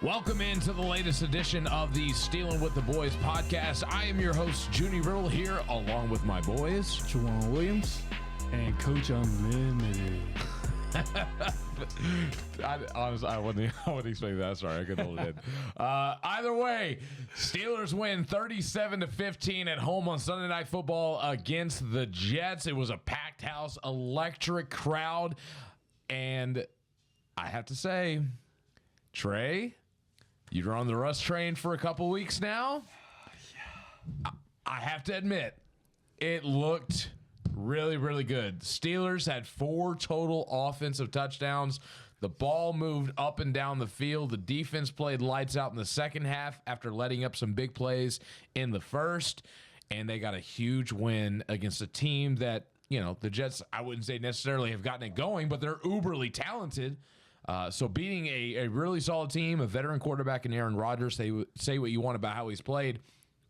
Welcome into the latest edition of the Stealing with the Boys podcast. I am your host, Junnie here, along with my boys, Jawuan Williams and Coach Unlimited. Honestly, I wasn't expecting that. Sorry, I couldn't hold it in. Either way, Steelers win 37-15 at home on Sunday Night Football against the Jets. It was a packed house, electric crowd, and I have to say, Trey, you're on the Russ train for a couple weeks now. Yeah. I have to admit, it looked really, really good. Steelers had 4 total offensive touchdowns. The ball moved up and down the field. The defense played lights out in the second half after letting up some big plays in the first. And they got a huge win against a team that, you know, the Jets, I wouldn't say necessarily have gotten it going, but they're uberly talented. So beating a really solid team, a veteran quarterback in Aaron Rodgers, say what you want about how he's played,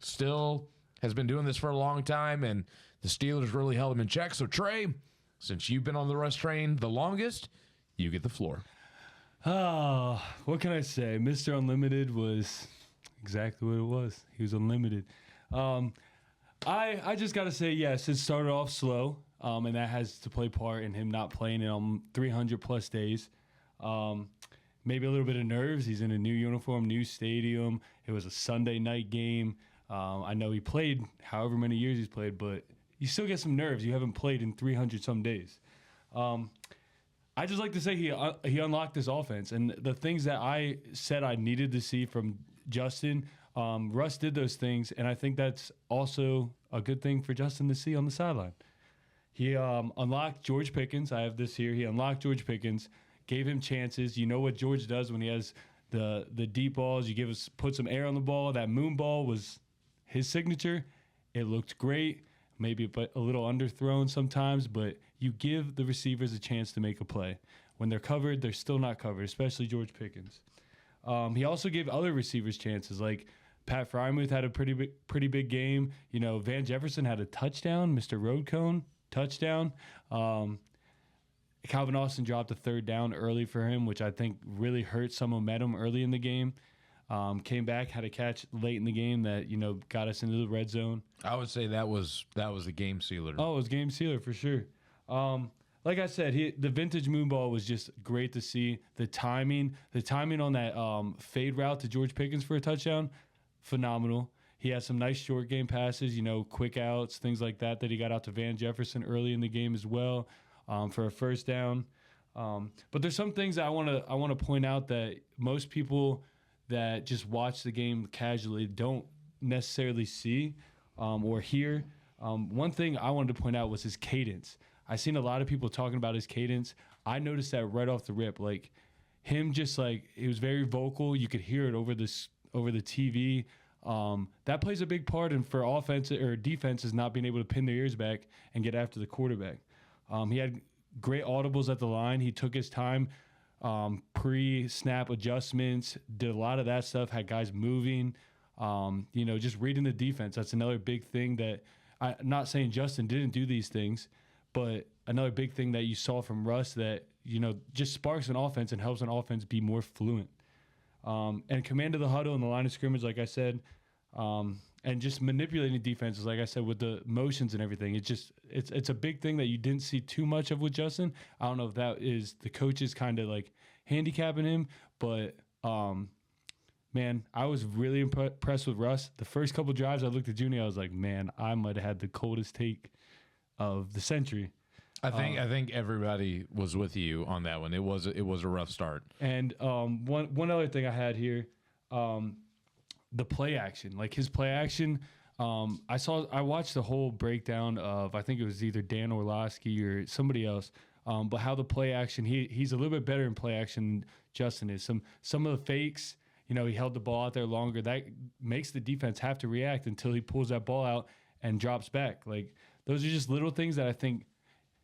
still has been doing this for a long time, and the Steelers really held him in check. So, Trey, since you've been on the Russ train the longest, you get the floor. Oh, what can I say? Mr. Unlimited was exactly what it was. He was unlimited. I just got to say, yes, it started off slow, and that has to play part in him not playing it on 300-plus days. Maybe a little bit of nerves. He's in a new uniform, new stadium. It was a Sunday night game. I know he played however many years he's played, but you still get some nerves. You haven't played in 300-some days. I just like to say he unlocked this offense. And the things that I said I needed to see from Justin, Russ did those things, and I think that's also a good thing for Justin to see on the sideline. He unlocked George Pickens. I have this here. He unlocked George Pickens, gave him chances. You know what George does when he has the deep balls. You put some air on the ball. That moon ball was his signature. It looked great. Maybe a little underthrown sometimes, but you give the receivers a chance to make a play. When they're covered, they're still not covered, especially George Pickens. He also gave other receivers chances, like Pat Frymouth had a pretty big game. You know, Van Jefferson had a touchdown, Mr. Roadcone, touchdown. Calvin Austin dropped a third down early for him, which I think really hurt some momentum early in the game. Came back, had a catch late in the game that, you know, got us into the red zone. I would say that was a game sealer. Oh, it was game sealer for sure. Like I said, the vintage moon ball was just great to see. The timing on that fade route to George Pickens for a touchdown, phenomenal. He had some nice short game passes, you know, quick outs, things like that he got out to Van Jefferson early in the game as well. For a first down. But there's some things that I want to point out that most people that just watch the game casually don't necessarily see or hear. One thing I wanted to point out was his cadence. I seen a lot of people talking about his cadence. I noticed that right off the rip. Like him, just like he was very vocal. You could hear it over the TV. That plays a big part in for offense or defenses not being able to pin their ears back and get after the quarterback. He had great audibles at the line. He took his time, pre-snap adjustments, did a lot of that stuff, had guys moving, you know, just reading the defense. That's another big thing that I'm not saying Justin didn't do these things, but another big thing that you saw from Russ that, you know, just sparks an offense and helps an offense be more fluent. And command of the huddle and the line of scrimmage, like I said, and just manipulating defenses, like I said, with the motions and everything. It's a big thing that you didn't see too much of with Justin. I don't know if that is the coaches kind of like handicapping him, but man, I was really impressed with Russ. The first couple drives I looked at Junnie, I was like, man, I might have had the coldest take of the century. I think everybody was with you on that one. It was a rough start. And one other thing I had here, the play action, like his play action. I watched the whole breakdown of, I think it was either Dan Orlovsky or somebody else, but how the play action, he's a little bit better in play action than Justin is. Some of the fakes, you know, he held the ball out there longer. That makes the defense have to react until he pulls that ball out and drops back. Like those are just little things that I think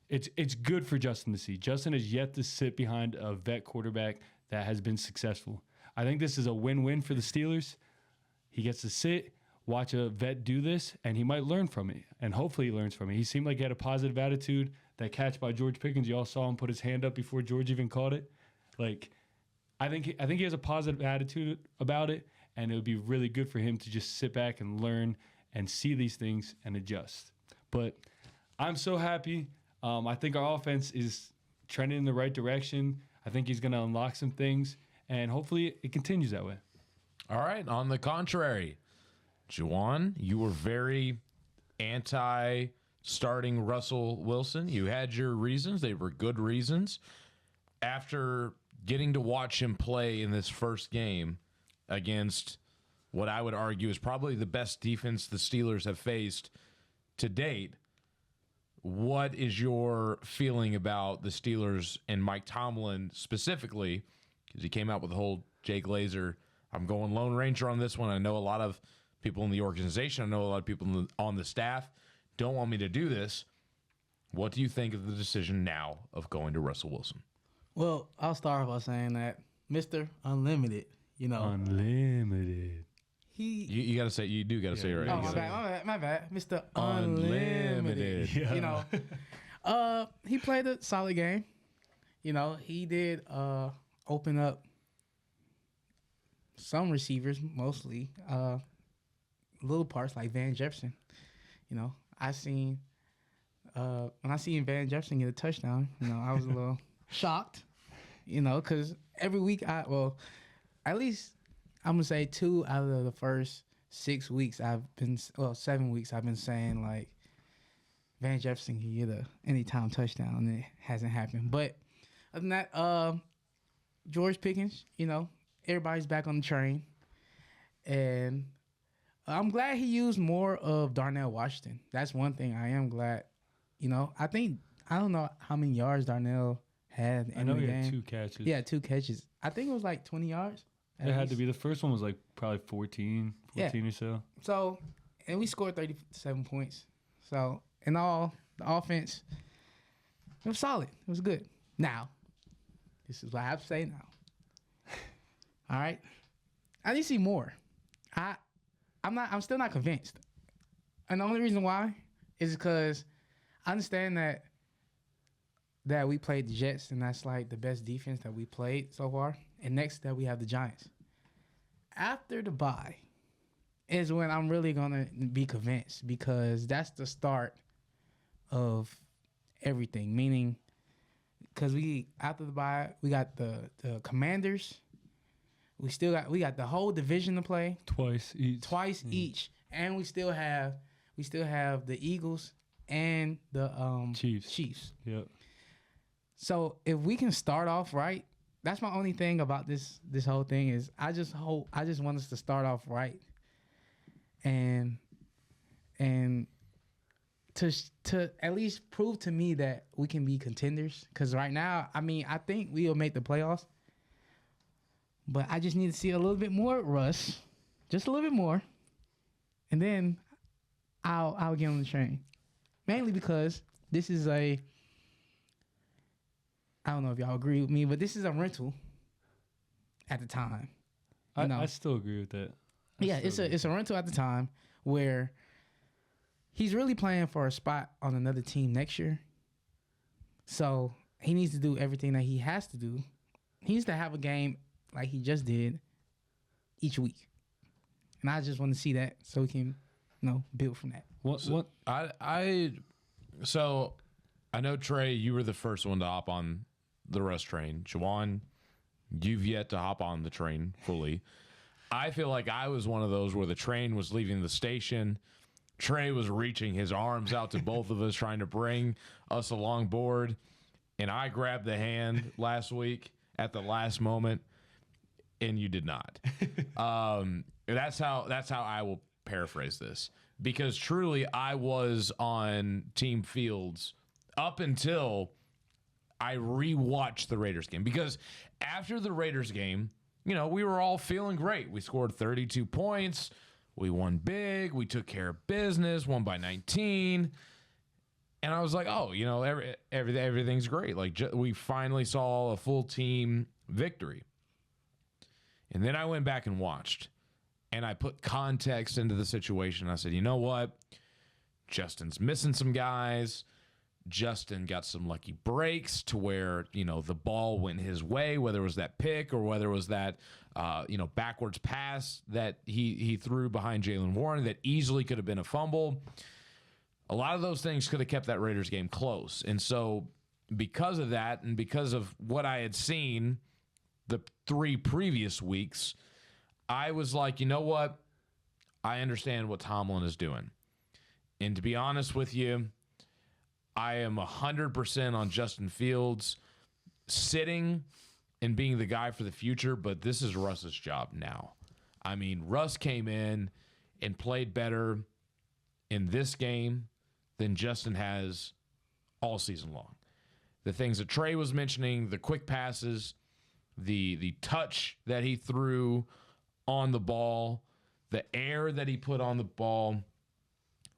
it's good for Justin to see. Justin has yet to sit behind a vet quarterback that has been successful. I think this is a win-win for the Steelers. He gets to sit, watch a vet do this, and he might learn from it. And hopefully he learns from it. He seemed like he had a positive attitude. That catch by George Pickens, you all saw him put his hand up before George even caught it. Like, I think he has a positive attitude about it, and it would be really good for him to just sit back and learn and see these things and adjust. But I'm so happy. I think our offense is trending in the right direction. I think he's going to unlock some things, and hopefully it continues that way. All right. On the contrary, Jawuan, you were very anti-starting Russell Wilson. You had your reasons. They were good reasons. After getting to watch him play in this first game against what I would argue is probably the best defense the Steelers have faced to date, what is your feeling about the Steelers and Mike Tomlin specifically? Because he came out with the whole Jay Glazer, I'm going Lone Ranger on this one. I know a lot of people in the organization, I know a lot of people on the staff don't want me to do this. What do you think of the decision now of going to Russell Wilson? Well, I'll start by saying that Mr. Unlimited, Unlimited. You got to say, you do got to say it right. Oh, my bad. Mr. Unlimited. Yeah. He played a solid game. He did open up some receivers, mostly little parts like Van Jefferson. When I seen Van Jefferson get a touchdown, I was a little shocked, because every week at least I'm gonna say 2 out of the first 7 weeks I've been saying like Van Jefferson can get a anytime touchdown, and it hasn't happened. But other than that, George Pickens, everybody's back on the train, and I'm glad he used more of Darnell Washington. That's one thing I am glad. I don't know how many yards Darnell had in the game. He had 2 catches. Yeah, 2 catches. I think it was like 20 yards. It had to be. The first one was like probably 14 or so. So, and we scored 37 points. So, in all, the offense, it was solid. It was good. Now, this is what I have to say now. All right? I need to see more. I'm still not convinced. And the only reason why is because I understand that we played the Jets, and that's like the best defense that we played so far. And next that we have the Giants. After the bye is when I'm really going to be convinced, because that's the start of everything. Meaning, because after the bye, we got the Commanders. We got the whole division to play. Twice each. And we still have the Eagles and the Chiefs. Yep. So if we can start off right, that's my only thing about this whole thing is I just want us to start off right, and to at least prove to me that we can be contenders. Because right now, I think we'll make the playoffs, but I just need to see a little bit more, Russ, just a little bit more, and then I'll get on the train. Mainly because this is I don't know if y'all agree with me, but this is a rental at the time. I still agree with that. It's a rental at the time where he's really playing for a spot on another team next year. So he needs to do everything that he has to do. He needs to have a game like he just did each week. And I just want to see that so we can, build from that. So I know, Trey, you were the first one to hop on the Russ train. Jawuan, you've yet to hop on the train fully. I feel like I was one of those where the train was leaving the station. Trey was reaching his arms out to both of us, trying to bring us along board. And I grabbed the hand last week at the last moment, and you did not. That's how I will paraphrase this. Because truly, I was on Team Fields up until I rewatched the Raiders game. Because after the Raiders game, we were all feeling great. We scored 32 points. We won big. We took care of business, won by 19. And I was like, oh, everything's great. Like, we finally saw a full team victory. And then I went back and watched. And I put context into the situation. I said, you know what? Justin's missing some guys. Justin got some lucky breaks to where, the ball went his way, whether it was that pick or whether it was that, backwards pass that he threw behind Jalen Warren that easily could have been a fumble. A lot of those things could have kept that Raiders game close. And so because of that and because of what I had seen the 3 previous weeks, I was like, you know what? I understand what Tomlin is doing. And to be honest with you, I am 100% on Justin Fields sitting and being the guy for the future, but this is Russ's job now. I mean, Russ came in and played better in this game than Justin has all season long. The things that Trey was mentioning, the quick passes, the touch that he threw on the ball, the air that he put on the ball.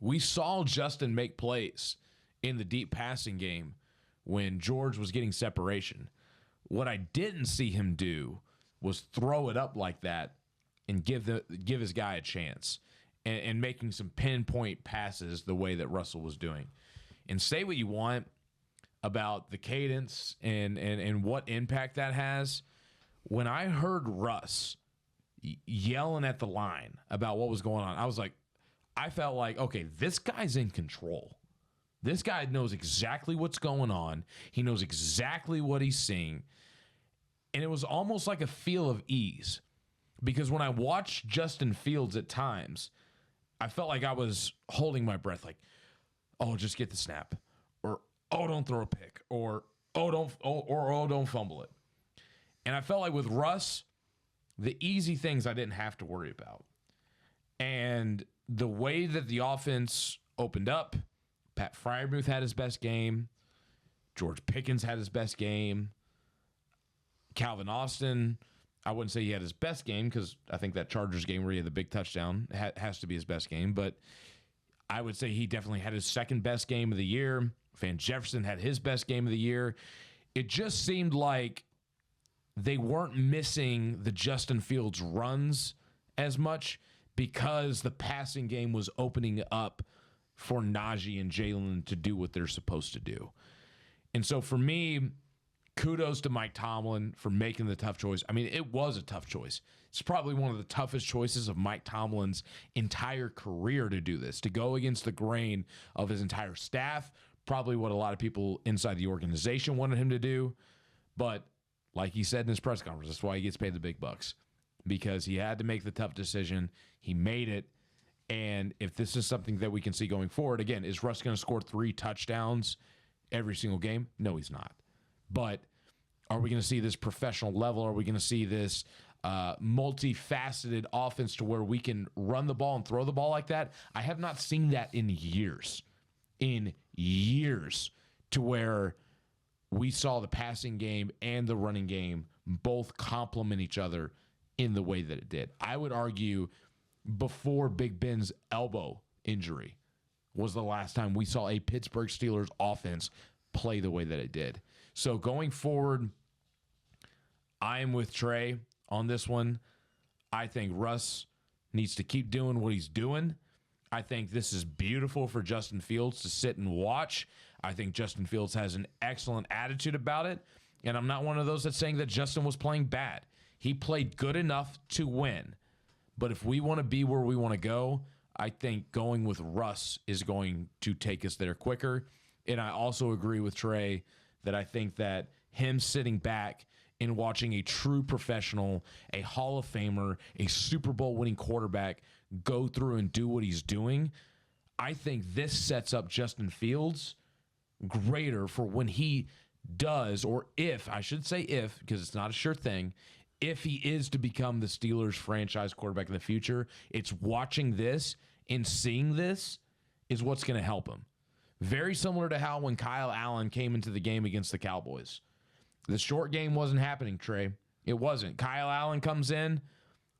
We saw Justin make plays in the deep passing game when George was getting separation. What I didn't see him do was throw it up like that and give his guy a chance and making some pinpoint passes the way that Russell was doing. And say what you want about the cadence and what impact that has. When I heard Russ yelling at the line about what was going on, I felt like, okay, this guy's in control. This guy knows exactly what's going on. He knows exactly what he's seeing. And it was almost like a feel of ease. Because when I watched Justin Fields at times, I felt like I was holding my breath, like, oh, just get the snap. Or, oh, don't throw a pick. Or, oh, don't fumble it. And I felt like with Russ, the easy things I didn't have to worry about. And the way that the offense opened up, Pat Freiermuth had his best game. George Pickens had his best game. Calvin Austin, I wouldn't say he had his best game because I think that Chargers game where he had the big touchdown has to be his best game. But I would say he definitely had his second best game of the year. Van Jefferson had his best game of the year. It just seemed like they weren't missing the Justin Fields runs as much because the passing game was opening up for Najee and Jalen to do what they're supposed to do. And so for me, kudos to Mike Tomlin for making the tough choice. I mean, it was a tough choice. It's probably one of the toughest choices of Mike Tomlin's entire career to do this, to go against the grain of his entire staff, probably what a lot of people inside the organization wanted him to do. But like he said in his press conference, that's why he gets paid the big bucks, because he had to make the tough decision. He made it. And if this is something that we can see going forward, again, is Russ going to score 3 touchdowns every single game? No, he's not. But are we going to see this professional level? Are we going to see this multifaceted offense to where we can run the ball and throw the ball like that? I have not seen that in years. To where we saw the passing game and the running game both complement each other in the way that it did. I would argue before Big Ben's elbow injury was the last time we saw a Pittsburgh Steelers offense play the way that it did. So going forward, I am with Trey on this one. I think Russ needs to keep doing what he's doing. I think this is beautiful for Justin Fields to sit and watch. I think Justin Fields has an excellent attitude about it. And I'm not one of those that's saying that Justin was playing bad. He played good enough to win. But if we want to be where we want to go, I think going with Russ is going to take us there quicker. And I also agree with Trey that I think that him sitting back and watching a true professional, a Hall of Famer, a Super Bowl winning quarterback go through and do what he's doing, I think this sets up Justin Fields greater for when he does, or if, I should say if, because it's not a sure thing, if he is to become the Steelers franchise quarterback in the future, it's watching this and seeing this is what's going to help him. Very similar to how when Kyle Allen came into the game against the Cowboys. The short game wasn't happening, Trey. It wasn't. Kyle Allen comes in,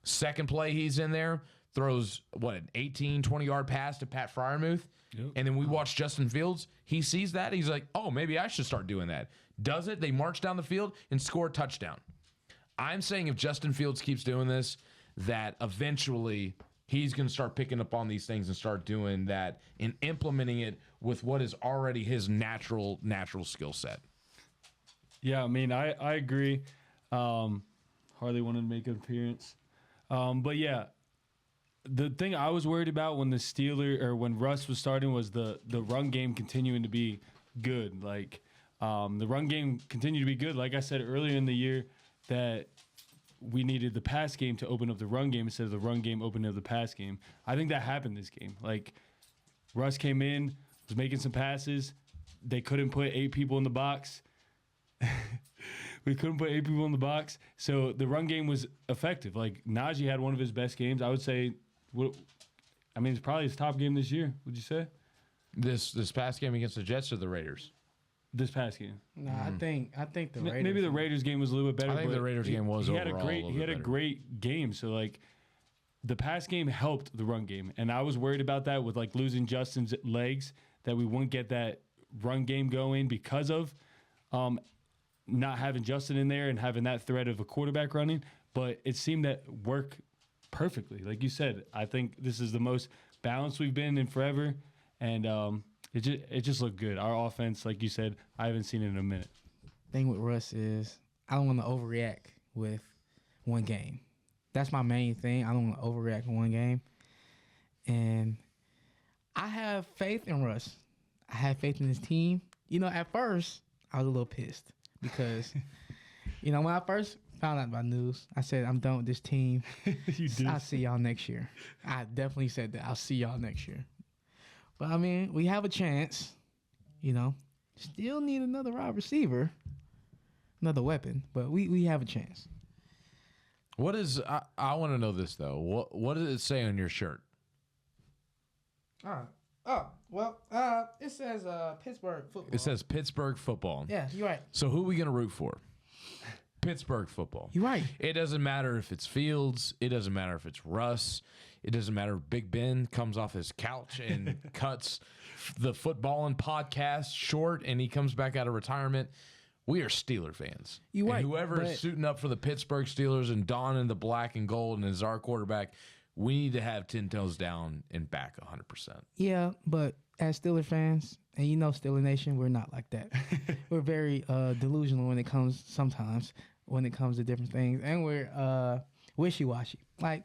second play he's in there, throws, an 18, 20-yard pass to Pat Freiermuth. Yep. And then we watch Justin Fields. He sees that. He's like, oh, maybe I should start doing that. Does it. They march down the field and score a touchdown. I'm saying if Justin Fields keeps doing this, that eventually he's going to start picking up on these things and start doing that and implementing it with what is already his natural skill set. Yeah, I mean, I agree. Hardly wanted to make an appearance. But yeah, the thing I was worried about when when Russ was starting was the run game continuing to be good. Like, the run game continued to be good. Like I said earlier in the year, that we needed the pass game to open up the run game instead of the run game opening up the pass game. I think that happened this game. Like, Russ came in, was making some passes. They couldn't put 8 people in the box. We couldn't put 8 people in the box. So the run game was effective. Like, Najee had one of his best games. I would say, it's probably his top game this year, would you say? This past game against the Jets or the Raiders? This past game. No, I think the Raiders. Maybe the Raiders game was a little bit better. I think the Raiders game was he overall he had a great game. So, like, the pass game helped the run game. And I was worried about that with, like, losing Justin's legs, that we wouldn't get that run game going because of not having Justin in there and having that threat of a quarterback running. But it seemed to work perfectly. Like you said, I think this is the most balanced we've been in forever. And it just looked good. Our offense, like you said, I haven't seen it in a minute. Thing with Russ is I don't want to overreact with one game. That's my main thing. I don't want to overreact in one game. And I have faith in Russ. I have faith in his team. At first, I was a little pissed because, when I first found out about news, I said, I'm done with this team. You did. I'll see y'all next year. I definitely said that. I'll see y'all next year. But, I mean, we have a chance, Still need another wide receiver, another weapon, but we have a chance. What is I want to know this though. What does it say on your shirt? It says Pittsburgh football. It says Pittsburgh football. Yeah, you're right. So who are we going to root for? Pittsburgh football. You're right. It doesn't matter if it's Fields. It doesn't matter if it's Russ. It doesn't matter if Big Ben comes off his couch and cuts the footballing podcast short and he comes back out of retirement. We are Steeler fans. You're right. Whoever is suiting up for the Pittsburgh Steelers and donning the black and gold and is our quarterback, we need to have 10 toes down and back 100%. Yeah, but as Steeler fans, and Steeler Nation, we're not like that. We're very delusional when it comes to different things. And we're wishy-washy. Like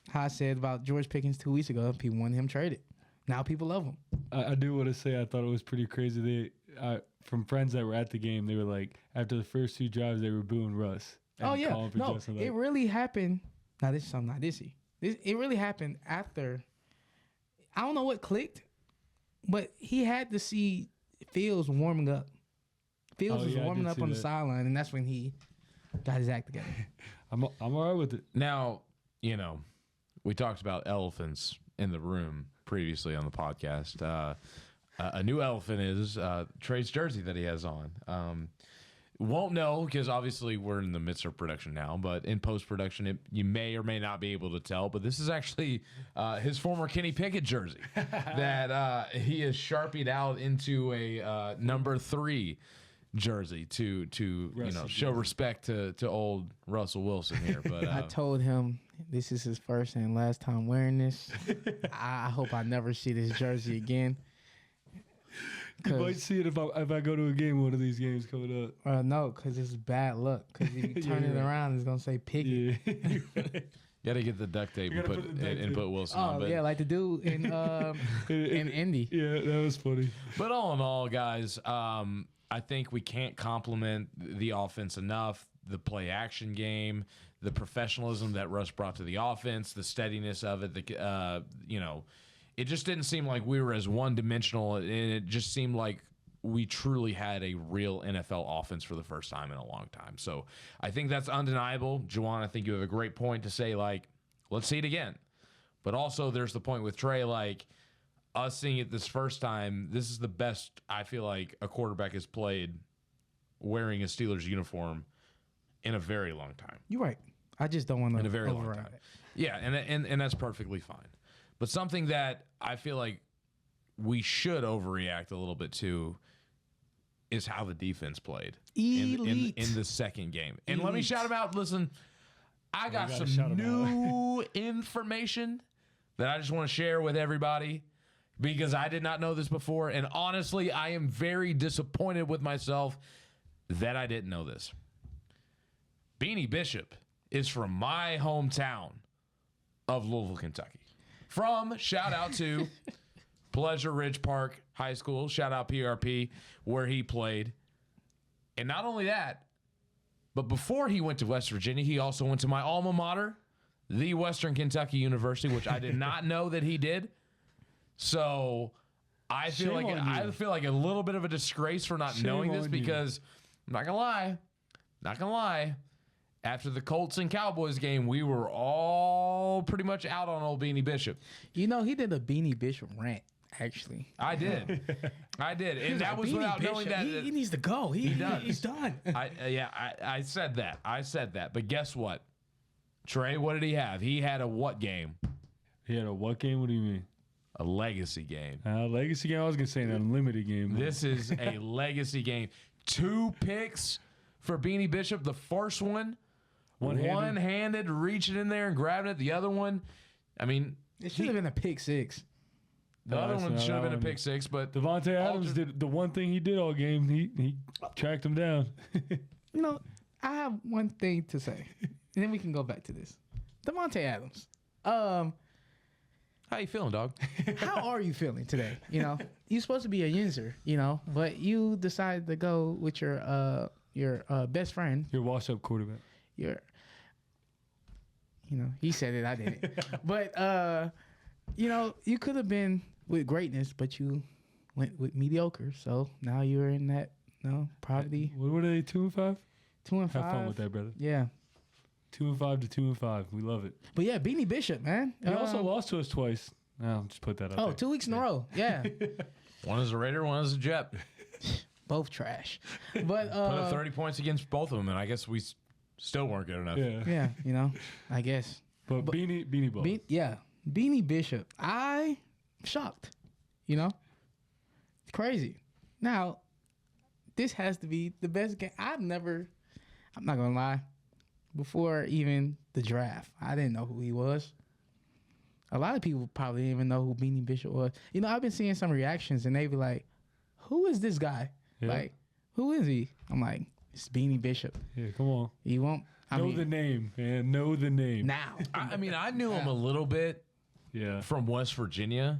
how I said about George Pickens 2 weeks ago, people wanted him traded. Now people love him. I do want to say I thought it was pretty crazy. From friends that were at the game, they were like, after the first 2 drives, they were booing Russ. Oh, yeah. No, it really happened. Now, this is something not dissy. It really happened after. I don't know what clicked, but he had to see Fields warming up. Fields was warming up on the sideline, and that's when he got his act together. I'm all right with it. Now, we talked about elephants in the room previously on the podcast. A new elephant is Trey's jersey that he has on. Won't know because obviously we're in the midst of production now, but in post-production, you may or may not be able to tell, but this is actually his former Kenny Pickett jersey that he has sharpied out into a number 3 jersey to show respect to old Russell Wilson here. But I told him this is his first and last time wearing this. I hope I never see this jersey again. You might see it if I go to a game, one of these games coming up. No, because it's bad luck. Because if you turn it around, it's going to say Pickett. Yeah. You got to get the duct tape and put Wilson on. Oh, yeah, like the dude in Indy. Yeah, that was funny. But all in all, guys, I think we can't compliment the offense enough. The play action game, the professionalism that Russ brought to the offense, the steadiness of it, it just didn't seem like we were as one-dimensional, and it just seemed like we truly had a real NFL offense for the first time in a long time. So I think that's undeniable. Jawuan, I think you have a great point to say, let's see it again. But also there's the point with Trey, us seeing it this first time, this is the best I feel like a quarterback has played wearing a Steelers uniform in a very long time. You're right. I just don't want to in a very long time. Yeah, and that's perfectly fine. But something that I feel like we should overreact a little bit to is how the defense played in the second game. And let me shout them out. Listen, I got some new information that I just want to share with everybody because I did not know this before. And honestly, I am very disappointed with myself that I didn't know this. Beanie Bishop is from my hometown of Louisville, Kentucky. From, shout out to Pleasure Ridge Park High School, shout out PRP, where he played. And not only that, but before he went to West Virginia, he also went to my alma mater, the Western Kentucky University, which I did not know that he did. So I feel like a little bit of a disgrace for not knowing this because I'm not gonna lie. After the Colts and Cowboys game, we were all pretty much out on old Beanie Bishop. You know, he did a Beanie Bishop rant, actually. I did. And that was without knowing that. He needs to go. He does. He's done. I said that. But guess what? Trey, what did he have? He had a what game? He had a what game? What do you mean? A legacy game. Legacy game? I was going to say an unlimited game. This is a legacy game. 2 picks for Beanie Bishop. The first one-handed, reaching in there and grabbing it. The other one, I mean, it should have been a pick six. The other one should have been a pick six, but Devontae Adams did the one thing he did all game. He tracked him down. You know, I have one thing to say, and then we can go back to this. Devontae Adams. How you feeling, dog? How are you feeling today? You know, you're supposed to be a Yinzer, you know, but you decided to go with your best friend. Your wash-up quarterback. He said it, I didn't. But, you could have been with greatness, but you went with mediocre. So now you're in that, probably. What are they, 2-5? 2-5. Have fun with that, brother. Yeah. 2-5 to 2-5. We love it. But yeah, Beanie Bishop, man. He also lost to us twice. I'll just put that up. Oh, 2 weeks in a row. Yeah. One is a Raider, one is a Jet. Both trash. But put up 30 points against both of them, and I guess we still weren't good enough. Yeah, I guess. But Beanie Ball. Beanie Bishop. I'm shocked. Crazy. Now, this has to be the best game. I'm not going to lie. Before even the draft, I didn't know who he was. A lot of people probably didn't even know who Beanie Bishop was. I've been seeing some reactions, and they be like, who is this guy? Yeah. Like, who is he? I'm like, it's Beanie Bishop. Yeah, come on. You won't. Know the name, man. Know the name. Now. I knew him a little bit from West Virginia,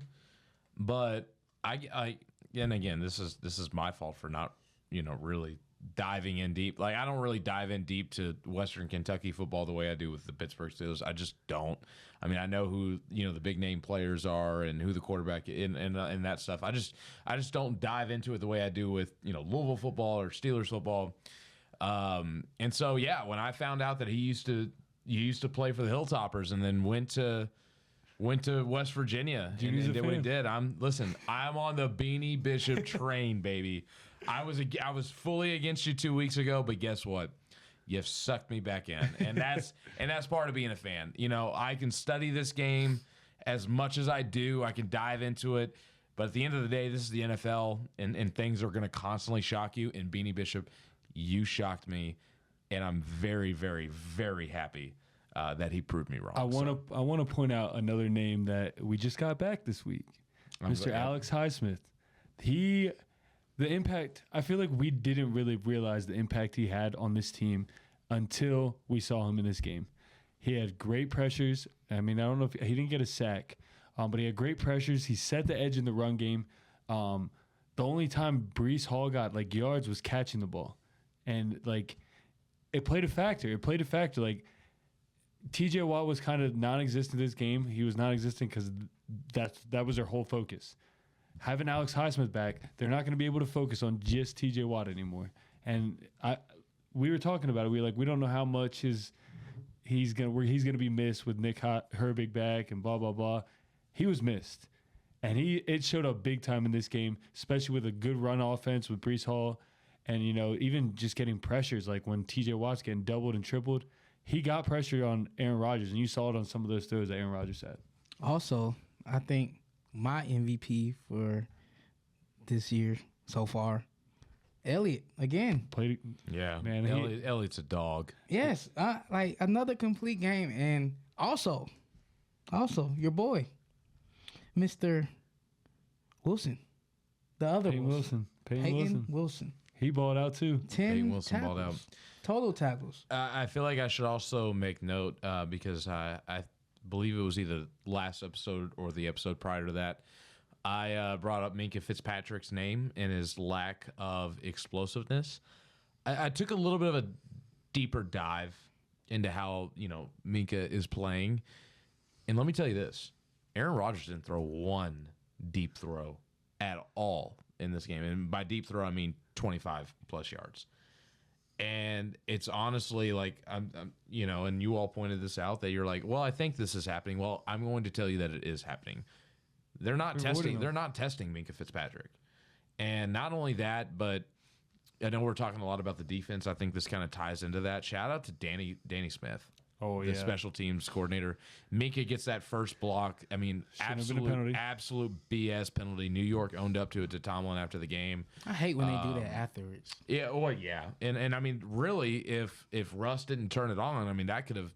but and again, this is my fault for not, really diving in deep. Like, I don't really dive in deep to Western Kentucky football the way I do with the Pittsburgh Steelers. I just don't. I mean, I know who, the big name players are and who the quarterback and that stuff. I just don't dive into it the way I do with, Louisville football or Steelers football. And so, when I found out that he used to play for the Hilltoppers and then went to West Virginia and did what he did. I'm on the Beanie Bishop train, baby. I was fully against you 2 weeks ago, but guess what? You've sucked me back in, and that's part of being a fan. I can study this game as much as I do. I can dive into it, but at the end of the day, this is the NFL, and things are going to constantly shock you. And Beanie Bishop, you shocked me, and I'm very, very, very happy that he proved me wrong. I want to point out another name that we just got back this week, Mr. Alex Highsmith. The impact, I feel like we didn't really realize the impact he had on this team until we saw him in this game. He had great pressures. I mean, I don't know if he didn't get a sack, but he had great pressures. He set the edge in the run game. The only time Breece Hall got yards was catching the ball. And it played a factor. Like, TJ Watt was kind of non-existent this game. He was non-existent because that was their whole focus. Having Alex Highsmith back, they're not going to be able to focus on just TJ Watt anymore. And we were talking about it. We don't know how much he's gonna be missed with Nick Herbig back and blah blah blah. He was missed, and it showed up big time in this game, especially with a good run offense with Breece Hall, and even just getting pressures like when TJ Watt's getting doubled and tripled. He got pressure on Aaron Rodgers, and you saw it on some of those throws that Aaron Rodgers had. Also, I think my MVP for this year so far, Elliott again. Played, man. Elliott's a dog. Yes, another complete game, and also your boy Mr. Wilson. The other Peyton Wilson. Peyton Wilson. He balled out too. 10 Peyton Wilson tackles. balled out. Total tackles. I feel like I should also make note because I believe it was either last episode or the episode prior to that. I brought up Minkah Fitzpatrick's name and his lack of explosiveness. I took a little bit of a deeper dive into how Minkah is playing, and let me tell you this: Aaron Rodgers didn't throw one deep throw at all in this game, and by deep throw I mean 25 plus yards. And it's honestly like I'm and you all pointed this out that you're like, well, I think this is happening. Well, I'm going to tell you that it is happening. They're not testing Minkah Fitzpatrick. And not only that, but I know we're talking a lot about the defense. I think this kind of ties into that. Shout out to Danny Smith. Oh, the special teams coordinator. Minkah gets that first block. I mean, absolute BS penalty. New York owned up to it to Tomlin after the game. I hate when they do that afterwards. Yeah, well, yeah. And I mean, really, if Russ didn't turn it on, I mean, that could have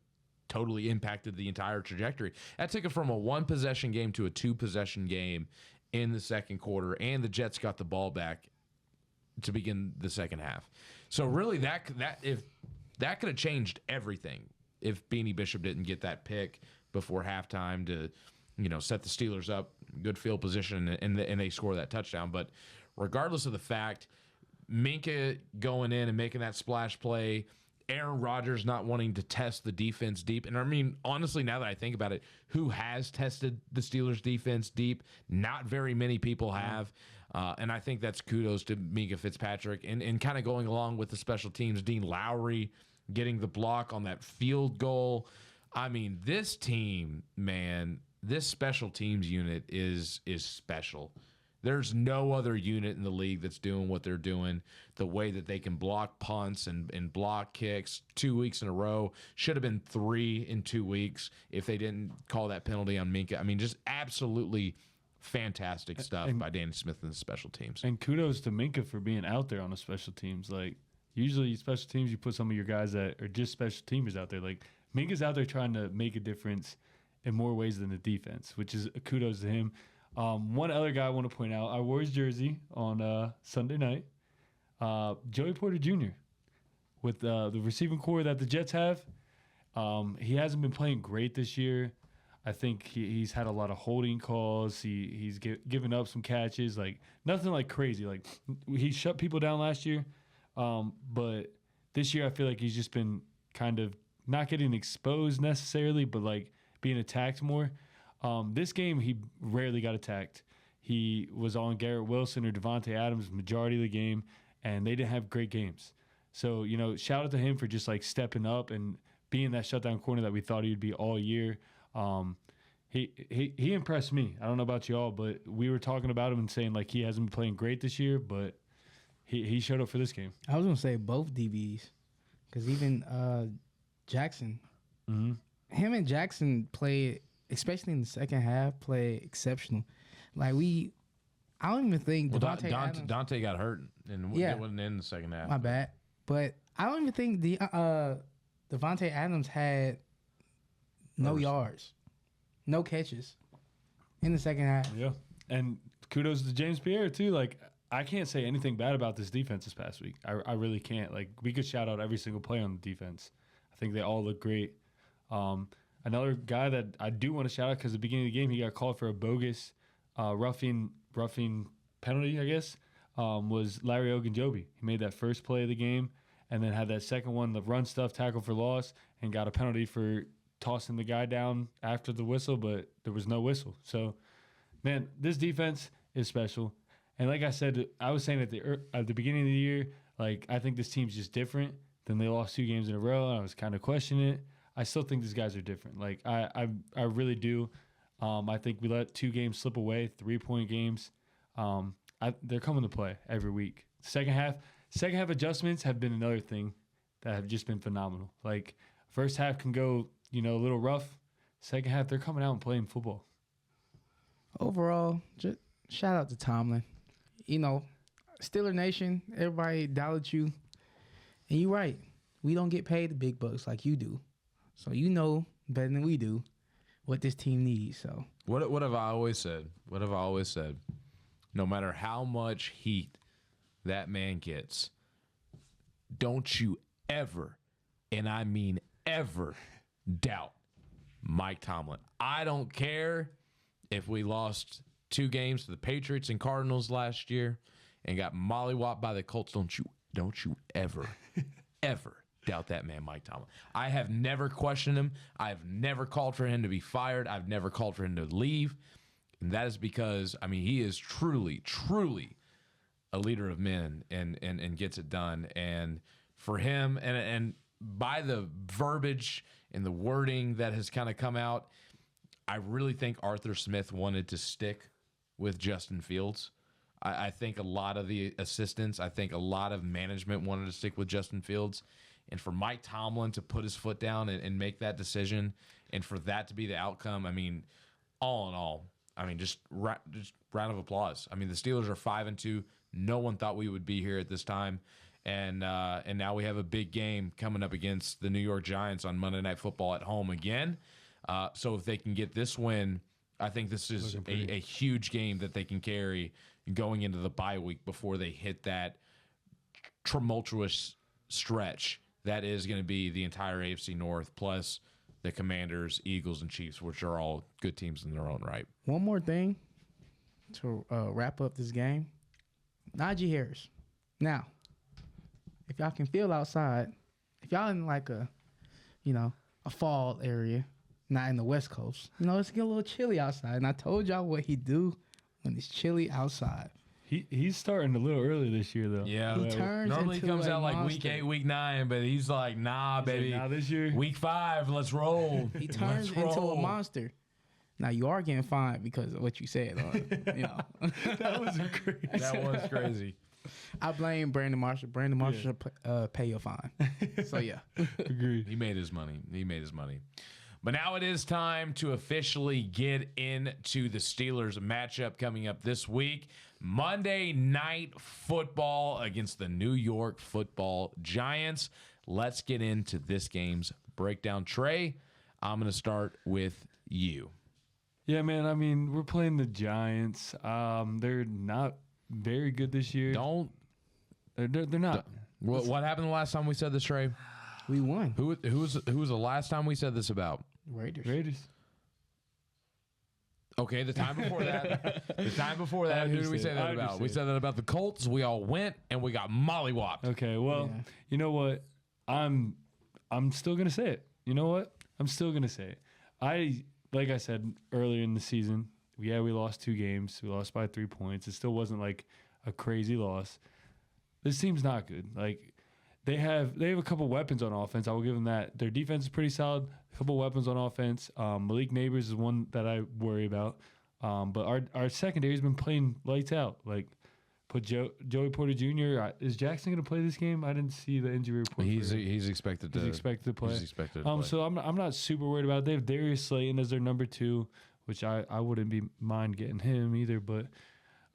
totally impacted the entire trajectory. That took it from a 1-possession game to a 2-possession game in the second quarter, and the Jets got the ball back to begin the second half. So really, that could have changed everything if Beanie Bishop didn't get that pick before halftime to, set the Steelers up, good field position, and they score that touchdown. But regardless of the fact, Minkah going in and making that splash play, Aaron Rodgers not wanting to test the defense deep. And I mean, honestly, now that I think about it, who has tested the Steelers defense deep? Not very many people have. And I think that's kudos to Minkah Fitzpatrick. And kind of going along with the special teams, Dean Lowry getting the block on that field goal. I mean, this team, man, this special teams unit is special. There's no other unit in the league that's doing what they're doing, the way that they can block punts and block kicks 2 weeks in a row. Should have been 3 in 2 weeks if they didn't call that penalty on Minkah. I mean, just absolutely fantastic stuff by Danny Smith and the special teams. And kudos to Minkah for being out there on the special teams. Like, usually special teams, you put some of your guys that are just special teamers out there. Like, Minkah's out there trying to make a difference in more ways than the defense, which is a kudos to him. One other guy I want to point out, I wore his jersey on Sunday night. Joey Porter Jr. with the receiving core that the Jets have. He hasn't been playing great this year. I think he's had a lot of holding calls. He's given up some catches, like nothing like crazy. Like he shut people down last year, but this year I feel like he's just been kind of not getting exposed necessarily, but like being attacked more. This game, he rarely got attacked. He was on Garrett Wilson or Devontae Adams majority of the game, and they didn't have great games. So, shout out to him for just, like, stepping up and being that shutdown corner that we thought he would be all year. He impressed me. I don't know about y'all, but we were talking about him and saying, like, he hasn't been playing great this year, but he showed up for this game. I was going to say both DBs because even Jackson, him and Jackson played – especially in the second half, play exceptional. Like I don't even think Dante got hurt and it wasn't in the second half. My bad, but I don't even think Devontae Adams had no yards, no catches in the second half. Yeah, and kudos to James Pierre too. Like I can't say anything bad about this defense this past week. I really can't. Like we could shout out every single player on the defense. I think they all look great. Another guy that I do want to shout out because at the beginning of the game he got called for a bogus roughing penalty, I guess, was Larry Ogunjobi. He made that first play of the game and then had that second one, the run stuff, tackle for loss, and got a penalty for tossing the guy down after the whistle, but there was no whistle. So, man, this defense is special. And like I said, I was saying at the beginning of the year, like I think this team's just different. Then they lost 2 games in a row, and I was kind of questioning it. I still think these guys are different. Like I really do. I think we let 2 games slip away, 3-point games. They're coming to play every week. Second half adjustments have been another thing that have just been phenomenal. Like first half can go, a little rough. Second half, they're coming out and playing football. Overall, just shout out to Tomlin. Steeler Nation, everybody doubted you. And you're right. We don't get paid the big bucks like you do. So better than we do. what this team needs. So What have I always said? What have I always said? No matter how much heat that man gets, don't you ever, and I mean ever, doubt Mike Tomlin. I don't care if we lost 2 games to the Patriots and Cardinals last year and got mollywopped by the Colts. Don't you ever, ever doubt that man, Mike Tomlin. I have never questioned him. I've never called for him to be fired. I've never called for him to leave. And that is because, I mean, he is truly, truly a leader of men and gets it done. And for him, and by the verbiage and the wording that has kind of come out, I really think Arthur Smith wanted to stick with Justin Fields. I think a lot of the assistants, I think a lot of management wanted to stick with Justin Fields. And for Mike Tomlin to put his foot down and make that decision, and for that to be the outcome, I mean, all in all, I mean, just round of applause. I mean, the Steelers are 5-2. No one thought we would be here at this time. And now we have a big game coming up against the New York Giants on Monday Night Football at home again. So if they can get this win, I think this is a huge game that they can carry going into the bye week before they hit that tumultuous stretch that is going to be the entire AFC North plus the Commanders, Eagles, and Chiefs, which are all good teams in their own right. one more thing to wrap up this game. Najee Harris. Now, if y'all can feel outside, if y'all in like a fall area, not in the West Coast, it's get a little chilly outside. And I told y'all what he do when it's chilly outside. He's starting a little early this year, though. Yeah. He turns Normally he into comes a out like monster. week 8, week 9, but he's like, nah, baby. Now this year, Week 5, let's roll. He turns Let's into a roll. monster. Now you are getting fined because of what you said. that was crazy. That was crazy. I blame Brandon Marshall. Brandon Marshall should pay your fine. So yeah. Agreed. He made his money. But now it is time to officially get into the Steelers matchup coming up this week. Monday Night Football against the New York Football Giants. Let's get into this game's breakdown. Trey, I'm going to start with you. Yeah, man. I mean, we're playing the Giants. They're not very good this year. They're not. What happened the last time we said this, Trey? We won. Who was the last time we said this about? Raiders. Okay, the time before that. Who did we say that about? We said that about the Colts. We all went and we got mollywopped. Okay, well, Yeah. you know what? I'm still gonna say it. You know what? I'm still gonna say it. Like I said earlier in the season, we lost 2 games. We lost by 3 points. It still wasn't like a crazy loss. This team's not good. Like they have a couple weapons on offense. I will give them that. Their defense is pretty solid. A couple weapons on offense. Malik Neighbors is one that I worry about. But our secondary has been playing lights out. Like put Joey Porter Jr. Is Jackson going to play this game? I didn't see the injury report. He's expected to. He's expected to play. He's expected to play. So I'm not super worried about it. They have Darius Slayton as their number 2, which I wouldn't be mind getting him either. But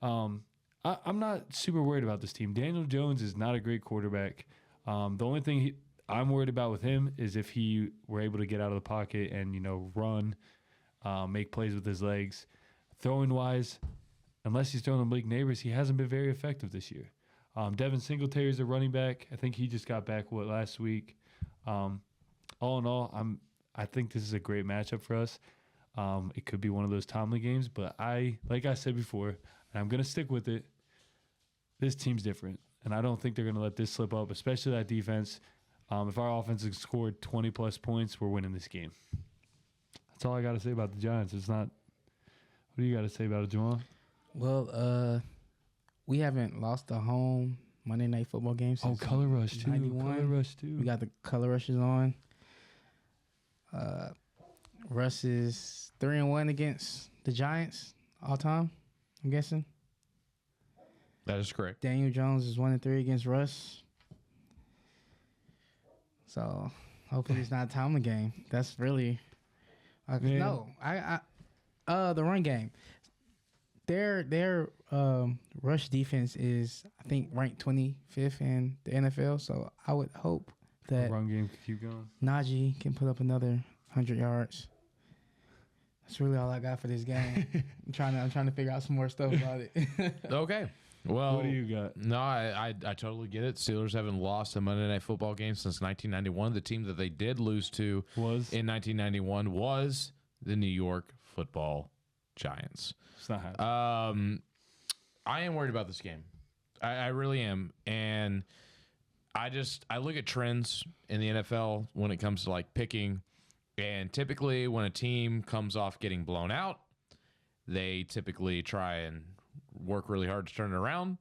I'm not super worried about this team. Daniel Jones is not a great quarterback. The only thing I'm worried about with him is if he were able to get out of the pocket and run, make plays with his legs. Throwing wise, unless he's throwing the Malik Neighbors, he hasn't been very effective this year. Devin Singletary is a running back. I think he just got back last week. All in all, I think this is a great matchup for us. It could be one of those Tomlin games, but like I said before, and I'm gonna stick with it. This team's different, and I don't think they're gonna let this slip up, especially that defense. If our offense has scored 20+ points, we're winning this game. That's all I got to say about the Giants. It's not. What do you got to say about it, Jawuan? Well, we haven't lost a home Monday Night Football game since Color Rush too. 91. Color Rush too. We got the color rushes on. Russ is 3-1 against the Giants all time, I'm guessing. That is correct. Daniel Jones is 1-3 against Russ. So hopefully it's not a Tomlin game. That's really no. The run game. Their rush defense is, I think, ranked 25th in the NFL. So I would hope that run game can keep going. Najee can put up another 100 yards. That's really all I got for this game. I'm trying to figure out some more stuff about it. Okay. Well, What do you got? No, I totally get it. Steelers haven't lost a Monday Night Football game since 1991. The team that they did lose to in 1991 was the New York Football Giants. It's not happening. I am worried about this game. I really am. And I look at trends in the NFL when it comes to like picking. And typically when a team comes off getting blown out, they typically try and work really hard to turn it around.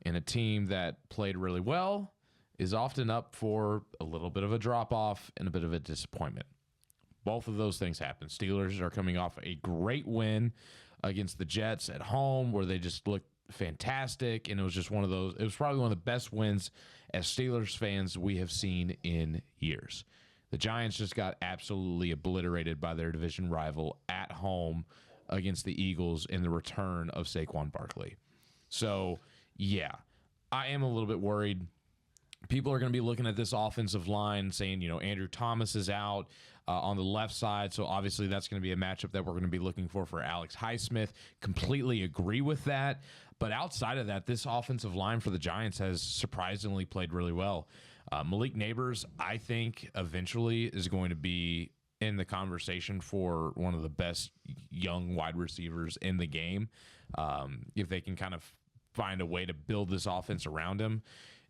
And a team that played really well is often up for a little bit of a drop off and a bit of a disappointment. Both of those things happen. Steelers are coming off a great win against the Jets at home where they just looked fantastic. And it was just one of those, it was probably one of the best wins as Steelers fans we have seen in years. The Giants just got absolutely obliterated by their division rival at home against the Eagles in the return of Saquon Barkley. So, yeah, I am a little bit worried. People are going to be looking at this offensive line saying, Andrew Thomas is out on the left side. So, obviously, that's going to be a matchup that we're going to be looking for Alex Highsmith. Completely agree with that. But outside of that, this offensive line for the Giants has surprisingly played really well. Malik Neighbors, I think, eventually is going to be in the conversation for one of the best young wide receivers in the game. If they can kind of find a way to build this offense around him.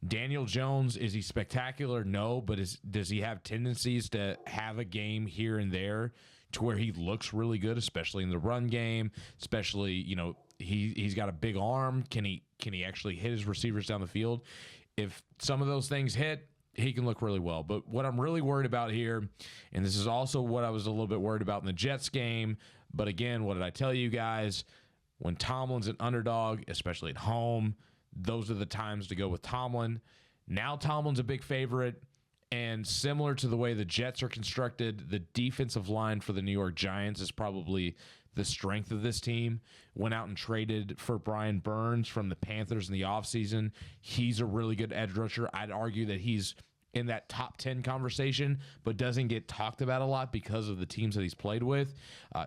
Daniel Jones, is he spectacular? No, but does he have tendencies to have a game here and there to where he looks really good, especially in the run game, especially, he's got a big arm. Can he actually hit his receivers down the field? If some of those things hit, he can look really well. But what I'm really worried about here, and this is also what I was a little bit worried about in the Jets game, but again, what did I tell you guys? When Tomlin's an underdog, especially at home, those are the times to go with Tomlin. Now Tomlin's a big favorite, and similar to the way the Jets are constructed, the defensive line for the New York Giants is probably the strength of this team. Went out and traded for Brian Burns from the Panthers in the offseason. He's a really good edge rusher. I'd argue that he's in that top 10 conversation, but doesn't get talked about a lot because of the teams that he's played with.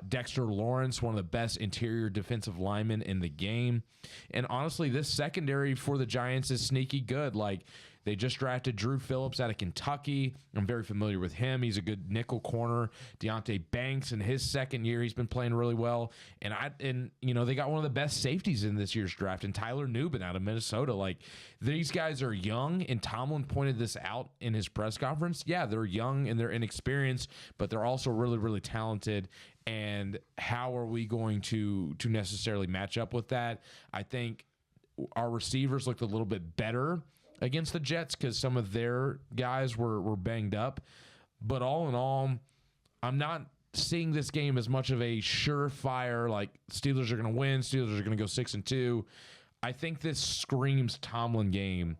Dexter Lawrence, one of the best interior defensive linemen in the game. And honestly, this secondary for the Giants is sneaky good. Like, they just drafted Drew Phillips out of Kentucky. I'm very familiar with him. He's a good nickel corner. Deonte Banks, in his second year, he's been playing really well. And they got one of the best safeties in this year's draft, and Tyler Nubin out of Minnesota. Like, these guys are young, and Tomlin pointed this out in his press conference. Yeah, they're young and they're inexperienced, but they're also really, really talented. And how are we going to necessarily match up with that? I think our receivers looked a little bit better against the Jets because some of their guys were banged up. But all in all, I'm not seeing this game as much of a surefire, like Steelers are going to win, Steelers are going to go 6-2. I think this screams Tomlin game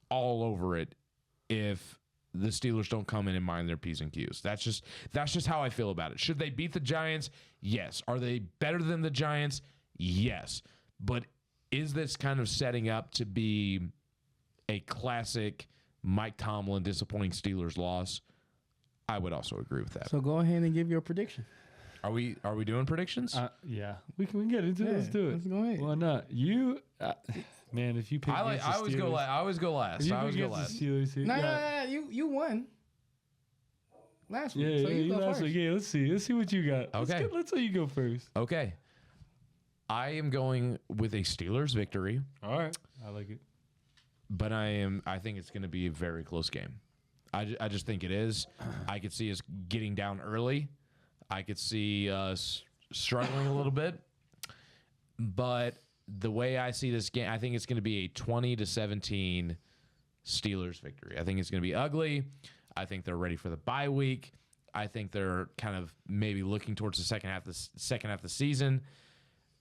all over it if the Steelers don't come in and mind their P's and Q's. That's just how I feel about it. Should they beat the Giants? Yes. Are they better than the Giants? Yes. But is this kind of setting up to be a classic Mike Tomlin disappointing Steelers loss? I would also agree with that. So go ahead and give your prediction. Are we doing predictions? Yeah, we can get into it. Let's do it. Let's go ahead. Why not? You, man, if you pick I always go last. I always go last. Steelers here. No, you won last week. Yeah, so you go last first. week. Yeah, let's see what you got. Okay. Let's let you go first. Okay. I am going with a Steelers victory. All right, I like it. But I think it's going to be a very close game. I just think it is. I could see us getting down early. I could see us struggling a little bit. But the way I see this game, I think it's going to be a 20-17 Steelers victory. I think it's going to be ugly. I think they're ready for the bye week. I think they're kind of maybe looking towards the second half of the season.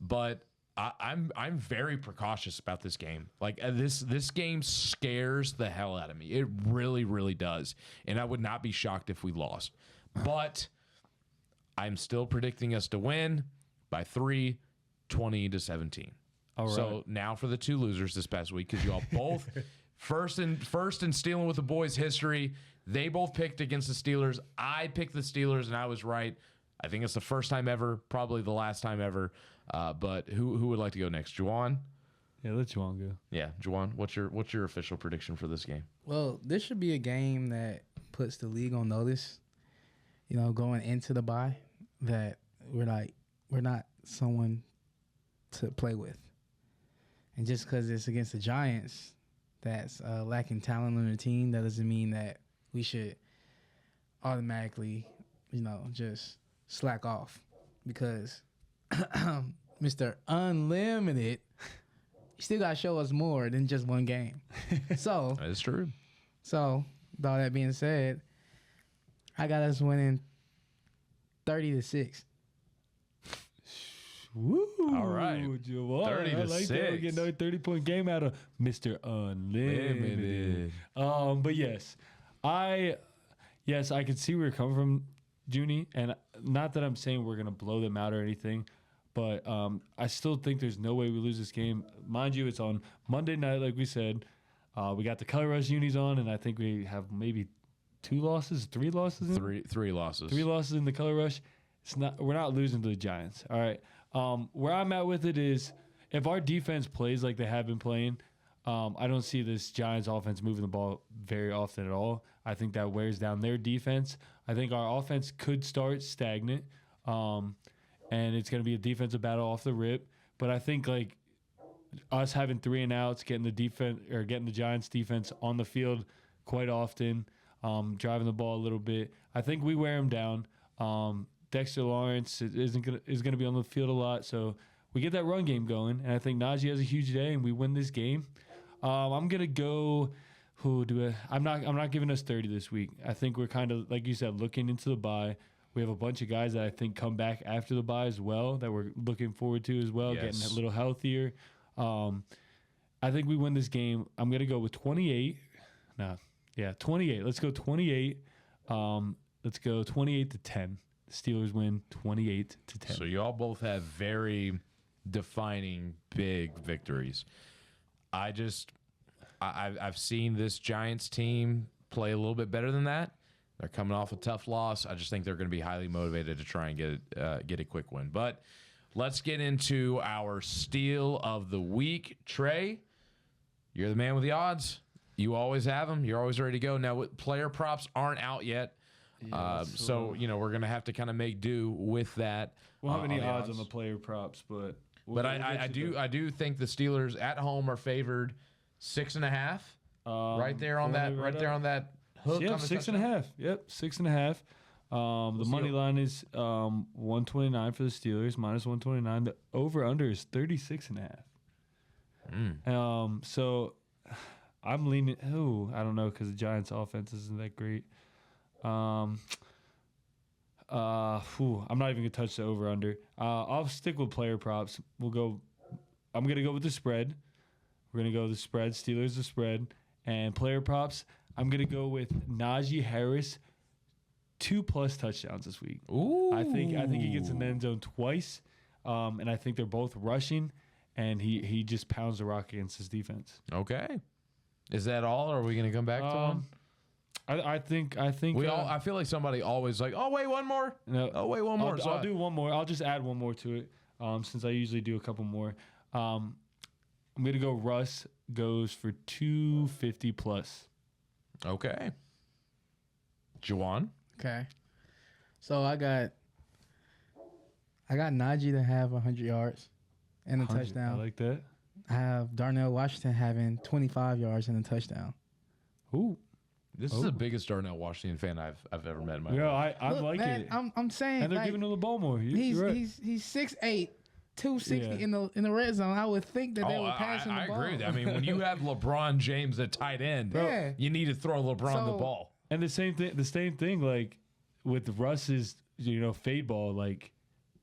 But I'm very precautious about this game. Like this game scares the hell out of me. It really, really does. And I would not be shocked if we lost. But I'm still predicting us to win by 3, 20-17. All right. So now for the two losers this past week, because you all both first in Stealing with the Boys history, they both picked against the Steelers. I picked the Steelers and I was right. I think it's the first time ever, probably the last time ever. But who would like to go next? Jawuan? Yeah, let Jawuan go. Yeah, Jawuan, what's your official prediction for this game? Well, this should be a game that puts the league on notice. You know, going into the bye, that we're not someone to play with, and just because it's against the Giants, that's lacking talent on their team, that doesn't mean that we should automatically, just slack off, because Mr. Unlimited, you still got to show us more than just one game. So That is true. So, with all that being said, I got us winning 30-6. Woo! All right. Jawuan. 30 to I like that. 6. We're getting another 30-point game out of Mr. Unlimited. But yes, I can see where you're coming from, Junnie, and not that I'm saying we're gonna blow them out or anything, but I still think there's no way we lose this game. Mind you, it's on Monday night, like we said. We got the Color Rush unis on, and I think we have maybe 3 losses. Three losses. 3 losses in the Color Rush. We're not losing to the Giants. All right. Where I'm at with it is, if our defense plays like they have been playing, I don't see this Giants offense moving the ball very often at all. I think that wears down their defense. I think our offense could start stagnant, and it's going to be a defensive battle off the rip. But I think like us having 3 and outs, getting the Giants defense on the field quite often, driving the ball a little bit, I think we wear them down. Dexter Lawrence is going to be on the field a lot, so we get that run game going, and I think Najee has a huge day, and we win this game. I'm gonna go. I'm not giving us 30 this week. I think we're kind of, like you said, looking into the bye. We have a bunch of guys that I think come back after the bye as well, that we're looking forward to as well, getting a little healthier. I think we win this game. I'm gonna go with 28. 28. Let's go 28. Let's go 28-10. The Steelers win 28-10. So you all both have very defining big victories. I've seen this Giants team play a little bit better than that. They're coming off a tough loss. I just think they're going to be highly motivated to try and get a quick win. But let's get into our steal of the week. Trey, you're the man with the odds. You always have them. You're always ready to go. Now, player props aren't out yet. So we're going to have to kind of make do with that. We don't have any odds on the player props, but I do think the Steelers at home are favored 6.5. Right there on that hook. Yep, on the 6.5. Yep, 6.5. The money line is 129 for the Steelers, minus 129. The over under is 36.5. So I'm leaning. I don't know, because the Giants' offense isn't that great. I'm not even gonna touch the over under. I'll stick with player props. I'm gonna go with the spread. We're gonna go with the spread. Steelers the spread, and player props. I'm gonna go with Najee Harris 2+ touchdowns this week. Ooh. I think he gets in the end zone twice, and I think they're both rushing, and he just pounds the rock against his defense. Okay. Is that all, or are we gonna come back to one? I think I feel like somebody always like, oh wait, one more. No, oh wait, one more. I'll do one more. I'll just add one more to it, since I usually do a couple more. I'm gonna go. Russ goes for 250+. Okay. Jawuan. Okay. So I got Najee to have 100 yards and a touchdown. I like that. I have Darnell Washington having 25 yards and a touchdown. Ooh. This is the biggest Darnell Washington fan I've ever met in my life. Yeah, I'm liking man, it. I'm saying, and they're giving him the ball more. You're right. He's 6'8", 260 in the red zone. I would think that they would pass him the ball. I agree with that. I mean, when you have LeBron James at tight end, you need to throw LeBron the ball. And the same thing, like with Russ's, fade ball, like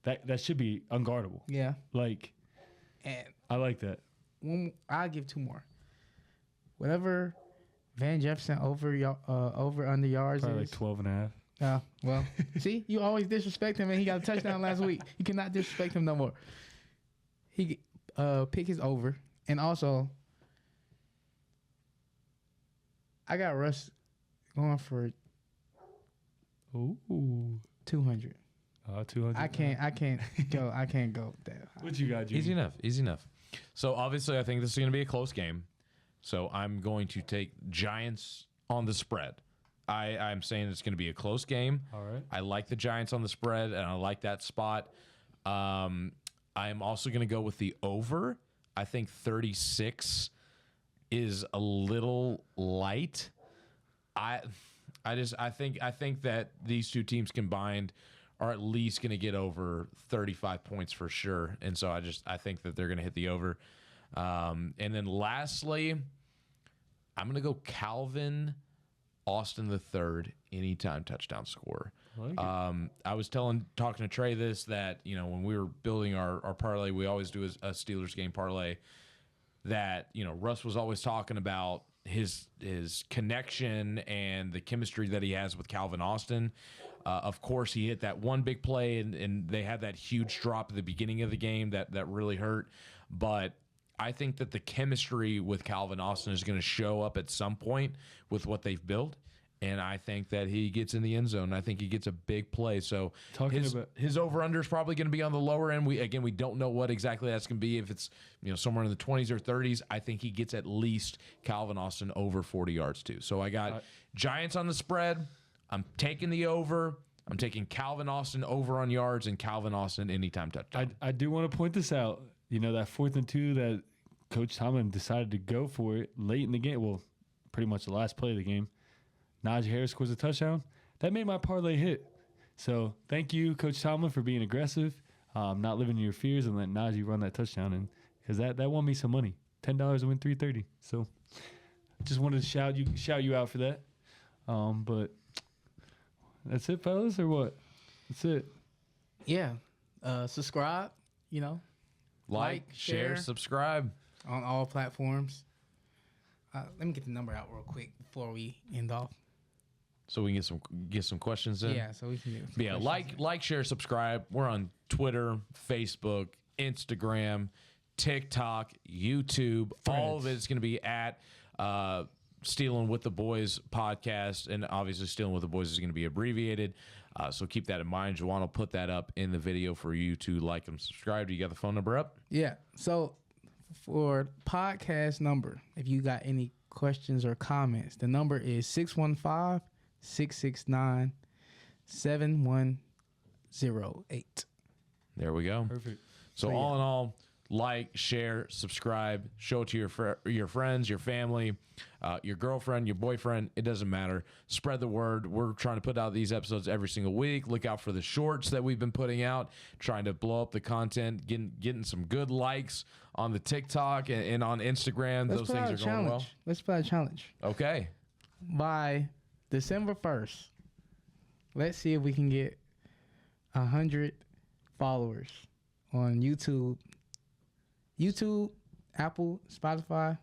that should be unguardable. Yeah. Like, and I like that. I'll give 2 more. Whatever Van Jefferson over under yards Probably is. like 12.5. Yeah. Well, see, you always disrespect him, and he got a touchdown last week. You cannot disrespect him no more. He pick his over, and also I got Russ going for 200. 200. I can't go. I can't go with that. What you got, Junnie? Easy enough. Easy enough. So obviously, I think this is going to be a close game. So I'm going to take Giants on the spread. I'm saying it's going to be a close game. All right. I like the Giants on the spread, and I like that spot. I am also going to go with the over. I think 36 is a little light. I think that these two teams combined are at least going to get over 35 points for sure, and so I think that they're going to hit the over. And then lastly, I'm going to go Calvin Austin III anytime touchdown scorer. I was talking to Trey that when we were building our parlay, we always do a Steelers game parlay. That Russ was always talking about his connection and the chemistry that he has with Calvin Austin. Of course, he hit that one big play, and they had that huge drop at the beginning of the game that really hurt. But I think that the chemistry with Calvin Austin is going to show up at some point with what they've built. And I think that he gets in the end zone. I think he gets a big play. So his over-under is probably going to be on the lower end. We don't know what exactly that's going to be. If it's somewhere in the 20s or 30s, I think he gets at least Calvin Austin over 40 yards too. So I got Giants on the spread. I'm taking the over. I'm taking Calvin Austin over on yards and Calvin Austin anytime touchdown. I do want to point this out. That 4th and 2 that Coach Tomlin decided to go for it late in the game. Well, pretty much the last play of the game. Najee Harris scores a touchdown. That made my parlay hit. So thank you, Coach Tomlin, for being aggressive, not living in your fears, and letting Najee run that touchdown. And because that won me some money, $10 and win $330. So just wanted to shout you out for that. But that's it, fellas, or what? That's it. Yeah. Subscribe. Like, share, subscribe on all platforms. Let me get the number out real quick before we end off. so we can get some questions in. Yeah, so we can get some like, share, subscribe. We're on Twitter, Facebook, Instagram, TikTok, YouTube. All of it's going to be at Stealing with the Boys podcast, and obviously Stealing with the Boys is going to be abbreviated. So keep that in mind. Jawuan will put that up in the video for you to like and subscribe. Do you got the phone number up? Yeah. So for podcast number, if you got any questions or comments, the number is 615-669-7108. There we go. Perfect. So all in all, like, share, subscribe, show it to your friends, your family, your girlfriend, your boyfriend. It doesn't matter. Spread the word. We're trying to put out these episodes every single week. Look out for the shorts that we've been putting out, trying to blow up the content, getting some good likes on the TikTok and on Instagram. Those things are going well. Let's play a challenge. Okay. By December 1st, let's see if we can get 100 followers on YouTube, Apple, Spotify,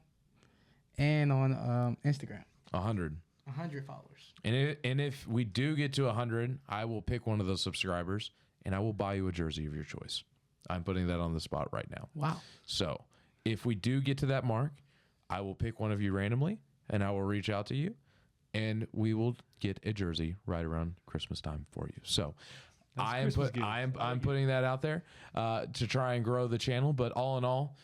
and on Instagram. 100. 100 followers. And if we do get to 100, I will pick one of those subscribers and I will buy you a jersey of your choice. I'm putting that on the spot right now. Wow. So if we do get to that mark, I will pick one of you randomly and I will reach out to you and we will get a jersey right around Christmas time for you. So I'm putting that out there to try and grow the channel. But all in all,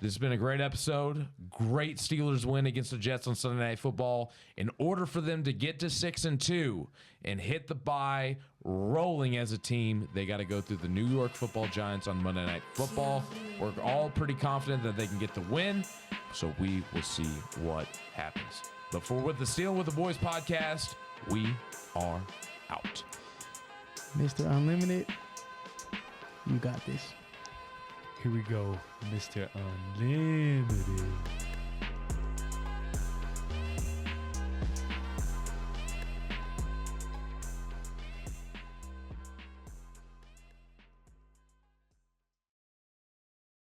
this has been a great episode. Great Steelers win against the Jets on Sunday Night Football. In order for them to get to 6-2 and hit the bye rolling as a team, they got to go through the New York Football Giants on Monday Night Football. We're all pretty confident that they can get the win, so we will see what happens. But for with the Stealing with the Boys podcast, we are out. Mr. Unlimited, you got this. Here we go, Mr. Unlimited.